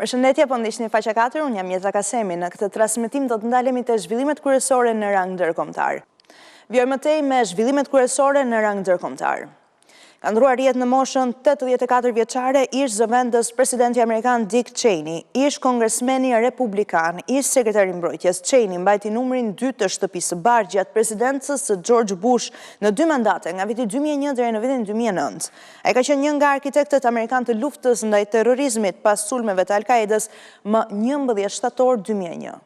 Përshëndetje, po ndiqni faqja 4, unë jam Jeza Kasemi. Në këtë transmetim do të ndalemi te zhvillimet kryesore në rang ndërkombëtar. Vjojmë mëtej me zhvillimet kryesore në rang ndërkombëtar. Ka ndruar rjet në moshën 84 vjeçare ish zëvendës presidenti Amerikan Dick Cheney, ish kongresmeni republikan, ish sekretari mbrojtjes. Cheney mbajti numrin 2 të shtëpisë së bardhë gjatë presidencës së George Bush në 2 mandate, nga viti 2001 deri në vitin 2009. Ai ka qenë një nga arkitektët amerikan të luftës ndaj terrorizmit pas sulmeve të Al-Qaedës më 11 shtator 2001.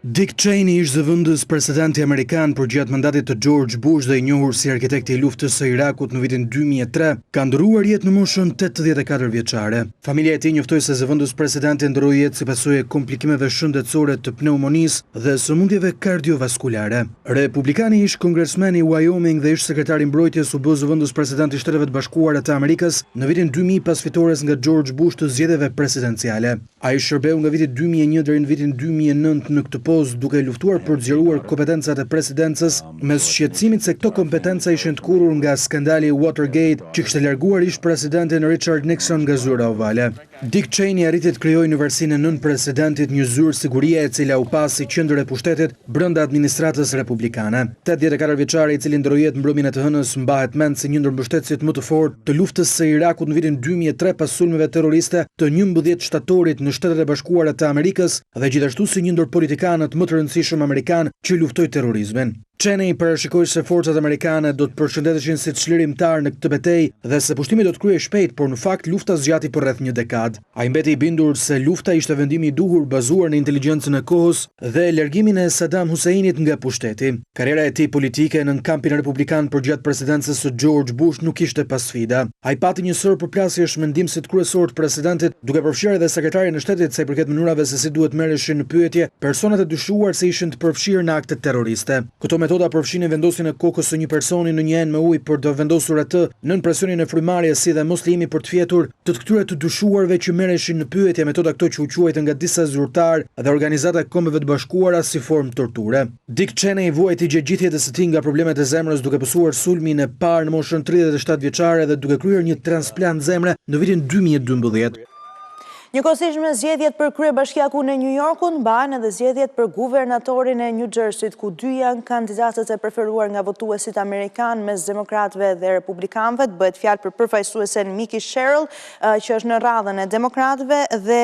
Dick Cheney ish zëvendës presidenti amerikan për gjatë mandatit të George Bush dhe i njohur si arkitekti i luftës së Irakut në vitin 2003, ka ndëruar jetë në moshën 84 vjeçare. Familja e tij njoftoi se zëvendës presidenti ndëroi jetë si pasojë e komplikimeve shëndetësore të pneumonisë dhe sëmundjeve kardiovaskulare. Republikani ish kongresmeni i Wyoming dhe ish sekretari mbrojtjes u bë zëvendës presidenti i Shtetet Bashkuara të Amerikës në vitin 2000 pas fitores nga George Bush të zgjedhjeve presidenciale. Ai shërbeu nga viti 2001 deri në vitin 2009 në këtë duke luftuar për të zgjeruar kompetencat e presidencës, mes shqetësimit se këto kompetenca ishin të kurrur nga skandali Watergate që kishte larguar ish presidentin Richard Nixon nga zyra ovale. Dick Cheney arriti të krijojë në varësinë e nën presidentit një zyrë sigurie e cila u pasi qendër e pushtetit brenda administratës republikane. 84 vjeçari i cili ndroi jetë mbrëmjen e të hënës mbahet mend si një ndër mbështetësit më të fortë të luftës së Irakut në vitin 2003 pas sulmeve terroriste të 11 shtatorit në Shtetet e Bashkuara të Amerikës dhe gjithashtu si një ndër politikanët më të rëndësishëm amerikan që luftoi terrorizmin. Cheney parashikoi se forcat amerikane do të përshëndeteshin si çlirimtar në këtë betejë dhe se pushtimi do të kryhej shpejt, por në fakt lufta zgjati për rreth një dekadë. Ai mbeti i bindur se lufta ishte vendimi i duhur bazuar në inteligjencën e kohës dhe largimin e Saddam Husseinit nga pushteti. Karriera e tij politike në kampin republikan përgjatë presidencës së George Bush nuk ishte pa sfida. Ai pati një sër përplasjesh me ndihmësit kryesor të presidentit, duke përfshirë edhe sekretarin e shtetit sa i përket mënyrave se si duhet merreshin në pyetje personat e dyshuar se ishin të përfshirë në akte terroriste. Këto metoda përfshin vendosjen e kokës së një personi në një enë me ujë për të vendosur atë nën presionin e frymarrjes si dhe mos lejimi për të fjetur të këtyre të dyshuarve që merreshin në pyetje, metoda këto që u quajtën nga disa zyrtar dhe organizata e Kombeve të Bashkuara si formë torture. Dick Cheney vuajti gjatë gjithë jetës së tij nga problemet e zemrës duke pësuar sulmin e parë në moshën 37 vjeçare dhe duke kryer një transplant zemre në vitin 2012. Njëkohësisht me zgjedhjet për kryebashkiakun e New Yorkut, mbahen edhe zgjedhjet për guvernatorin e New Jerseyt, ku dy janë kandidatët e preferuar nga votuesit amerikan mes demokratëve dhe republikanëve. Bëhet fjalë për përfaqësuesen Mickey Sherrill, që është në radhën e demokratëve, dhe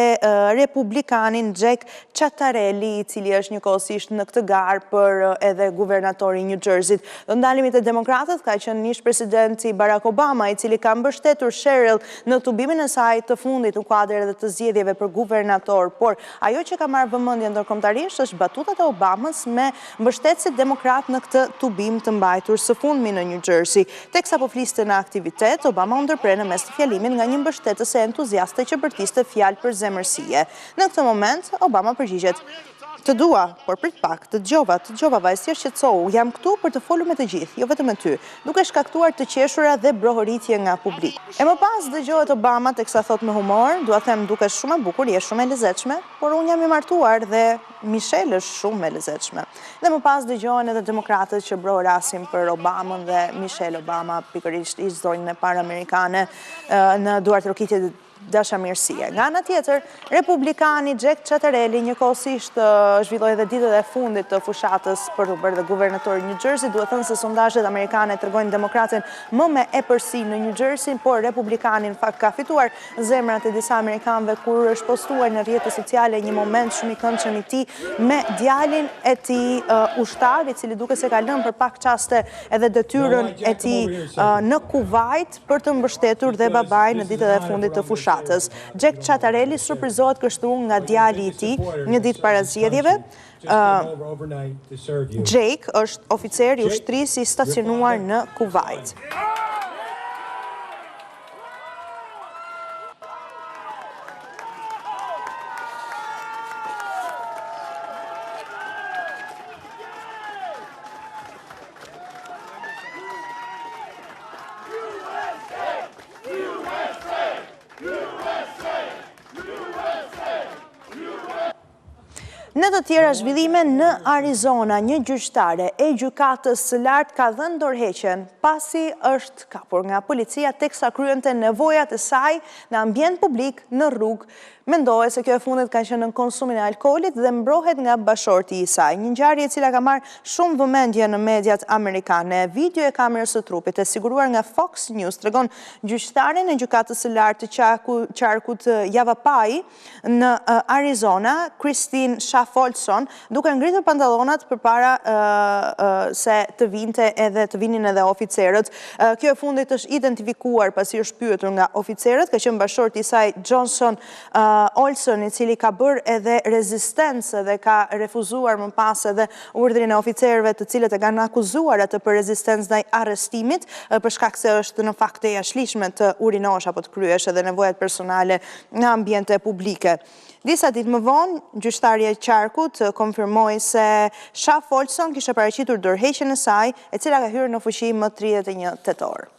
republikanin Jack Ciattarelli, i cili është njëkohësisht në këtë garë për edhe guvernatori i New Jerseyt. Do ndalemi te demokratët, ka qenë ish presidenti Barack Obama, i cili ka mbështetur Sherrill në tubimin e saj të fundit në kuadër edhe të zgjedhjeve për guvernator, por ajo që ka marrë vëmendje ndërkombëtarisht është batutat e Obamës me mbështetësit demokrat në këtë tubim të mbajtur së fundmi në New Jersey. Teksa po fliste në aktivitet, Obama u ndërpre në mes të fjalimit nga një mbështetëse entuziaste që bërtiste fjalë për zemërsie. Në këtë moment, Obama përgjigjet: "Të dua, por prit pak, të dëgjova vajzë, thjesht qetësohu, jam këtu për të folur me të gjithë, jo vetëm me ty", duke shkaktuar të qeshura dhe brohoritje nga publik. E më pas dëgjohet Obama teksa thot me humor: "Dua them dukesh shumë e bukur, je shumë e lezetshme, por unë jam i martuar dhe Michelle është shumë e lezetshme." Dhe më pas dëgjohen edhe demokratët që brohorasin për Obamën dhe Michelle Obama, pikërisht ish zonjën e parë amerikane në duartërokitje dashamirësie. Nga ana tjetër, republikani Jack Ciattarelli njëkohësisht zhvilloi edhe ditët e fundit të fushatës për të bërë dhe guvernator i New Jersey. Duhet thënë se sondazhet amerikane tregojnë demokratin më me epërsi në New Jersey, por republikani në fakt ka fituar zemrat e disa amerikanëve kur është postuar në rrjetet sociale një moment shumë i këndshëm i tij me djalin e tij ushtar, i cili duket se ka lënë për pak çaste edhe detyrën e tij në Kuvajt për të mbështetur dhe babain në ditët e fundit të fushatës. Jack Ciattarelli surprizohet kështu nga djali i tij një ditë para zgjedhjeve. Jake është oficer i ushtrisë i stacionuar në Kuvajt. Në të tjera zhvillime në Arizona, një gjyqtare e gjykatës së lartë ka dhënë dorëheqjen pasi është kapur nga policia teksa kryente nevojat e saj në ambient publik në rrugë. Mendohet se kjo e fundit ka qenë në konsumin e alkoolit dhe mbrohet nga bashorti i saj. Një ngjarje e cila ka marrë shumë vëmendje në mediat amerikane. Video e kamerës së trupit e siguruar nga Fox News tregon gjyqtaren e gjykatës së lartë të qarkut Yavapai në Arizona, Christine Schaff-Olson, duke ngritur pantallonat përpara se të vinin edhe oficerët. Kjo e fundit është identifikuar pasi është pyetur nga oficerët, ka qenë bashorti i saj Johnson Olson, i cili ka bërë edhe rezistencë dhe ka refuzuar më pas edhe urdhrin e oficerëve të cilët e kanë akuzuar atë për rezistencë ndaj arrestimit, për shkak se është në fakt e jashtëligjshme të urinosh apo të kryesh edhe nevojat personale në ambiente publike. Disa ditë më vonë, gjyqtarja e qarkut konfirmoi se Schaff-Olson kishte paraqitur dorëheqjen e saj, e cila ka hyrë në fuqi më 31 tetor.